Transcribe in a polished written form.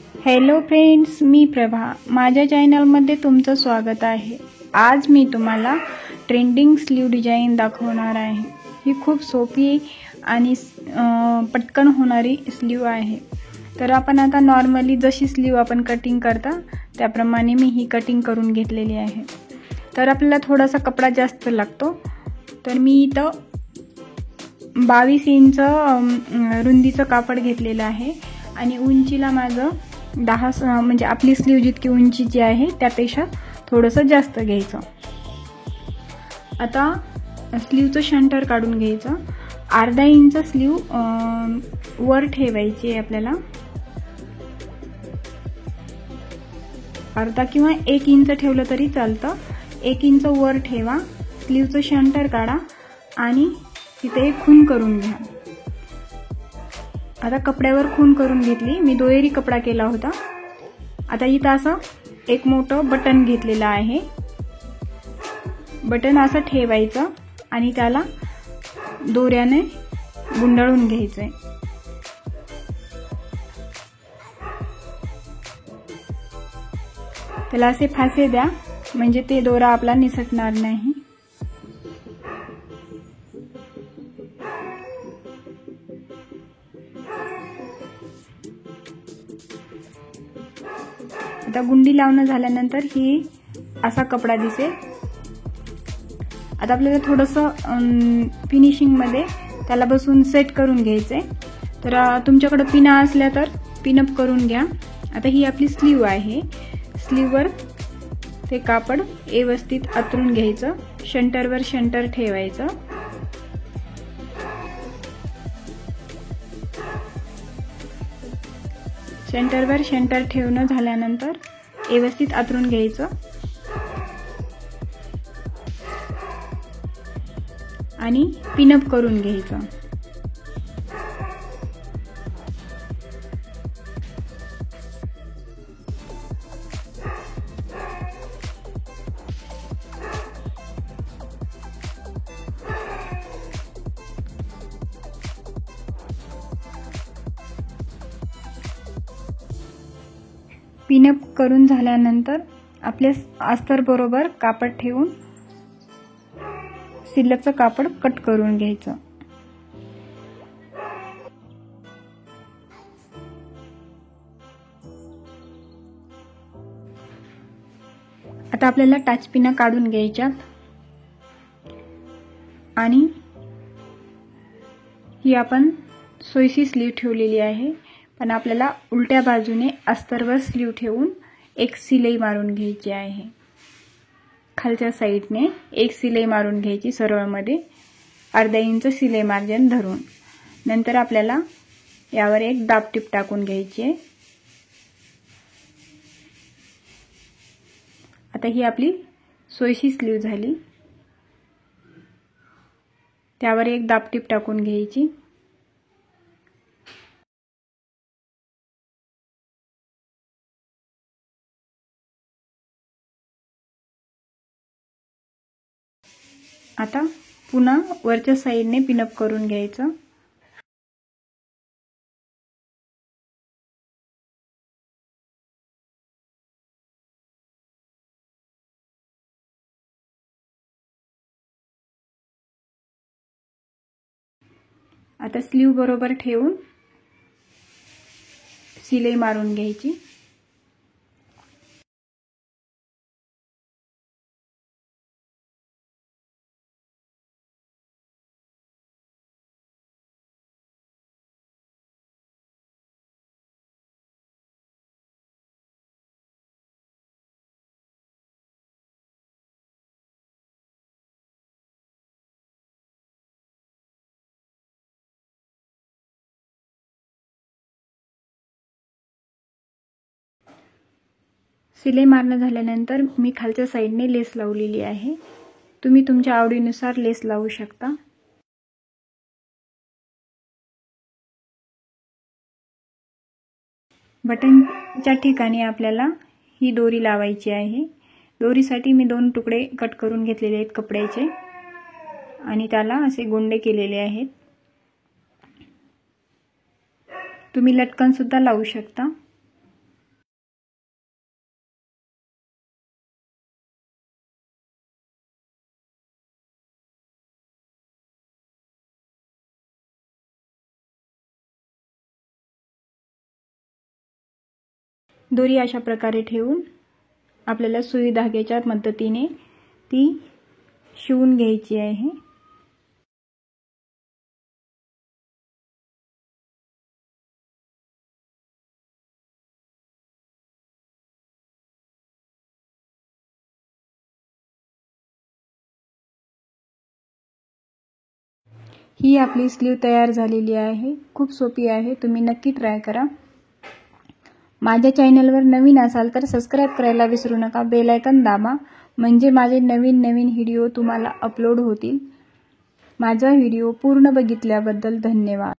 Hello friends, मी प्रभा. माझ्या चॅनलमध्ये तुमचं स्वागत आहे. आज मी तुम्हाला ट्रेंडिंग स्लीव डिझाईन दाखवणार आहे. ही खूप सोपी आणि पटकन होणारी स्लीव आहे. तर आपण आता नॉर्मली जशी स्लीव आपण कटिंग करता त्याप्रमाणे मी ही कटिंग करून घेतलेली आहे. तर आपल्याला थोडासा कपडा जास्त लागतो. तर मी इथं 22 इंच रुंदीचं कापड घेतलेलं आहे आणि उंचीला माझं 10 म्हणजे आपली स्लीव जितकी उंचीची आहे त्यापेक्षा थोडंसं जास्त घ्यायचं. आता स्लीवचं शंटर काढून घ्यायचं. अर्धा इंच स्लीव वर ठेवायची आहे आपल्याला. अर्धा किंवा 1 इंच ठेवलं तरी चालतं. 1 इंच वर ठेवा. स्लीवचं शंटर काढा आणि तिथे खून करून घ्या. आता कपड्यावर खून करून घेतली. मी दुहेरी कपडा केला होता. आता इथं असं एक मोठं बटन घेतलेलं आहे. बटन असं ठेवायचं आणि त्याला दोऱ्याने गुंडाळून घ्यायचंय. त्याला असे फासे द्या म्हणजे ते दोरा आपला निसटणार नाही. आता गुंडी लावणं झाल्यानंतर ही असा कपडा दिसेल. आता आपल्याला थोडंसं फिनिशिंगमध्ये त्याला बसून सेट करून घ्यायचंय. तर तुमच्याकडे पिना असल्या तर पिनअप करून घ्या. आता ही आपली स्लीव आहे. स्लीववर ते कापड व्यवस्थित आतरून घ्यायचं. शंटरवर शंटर ठेवायचं. शंटरवर शंटर ठेवणं झाल्यानंतर व्यवस्थित आतरून घ्यायचं आणि पिनअप करून घ्यायचं. पिनअप करून झाल्यानंतर आपल्या अस्तर बरोबर कापड ठेवून शिल्लकचं कापड कट करून घ्यायचं. आता आपल्याला टाचपिना काढून घ्यायच्यात आणि ही आपण सोयीची स्लीव ठेवलेली आहे. पण आपल्याला उलट्या बाजूने अस्तरवर स्लीव ठेवून एक शिलाई मारून घ्यायची आहे. खालच्या साईडने एक शिलाई मारून घ्यायची सरळमध्ये, अर्धा इंच शिलाई मार्जिन धरून. नंतर आपल्याला यावर एक दाबटीप टाकून घ्यायची आहे. आता ही आपली सोयीची स्लीव झाली. त्यावर एक दाबटीप टाकून घ्यायची. आता पुन्हा वरच्या साईडने पिनअप करून घ्यायचं. आता स्लीव बरोबर ठेवून शिलाई मारून घ्यायची. शिलाई मारणं झाल्यानंतर मी खालच्या साईडने लेस लावलेली आहे. तुम्ही तुमच्या आवडीनुसार लेस लावू शकता. बटनच्या ठिकाणी आपल्याला ही दोरी लावायची आहे. दोरीसाठी मी 2 तुकडे कट करून घेतलेले आहेत कपड्याचे आणि त्याला असे गोंडे केलेले आहेत. तुम्ही लटकन सुद्धा लावू शकता. दोरी अशा प्रकारे ठेवून आपल्याला सुई धाग्याच्या मदतीने ती शिवून घ्यायची आहे। ही आपली स्लीव तयार झालेली आहे। खूप सोपी आहे, तुम्ही नक्की ट्राय करा। माझ्या चॅनलवर नवीन असाल तर सबस्क्राइब करायला विसरू नका, बेल आयकॉन दाबा म्हणजे माझे नवीन व्हिडिओ तुम्हाला अपलोड होतील। माझा व्हिडिओ पूर्ण बघितल्याबद्दल धन्यवाद।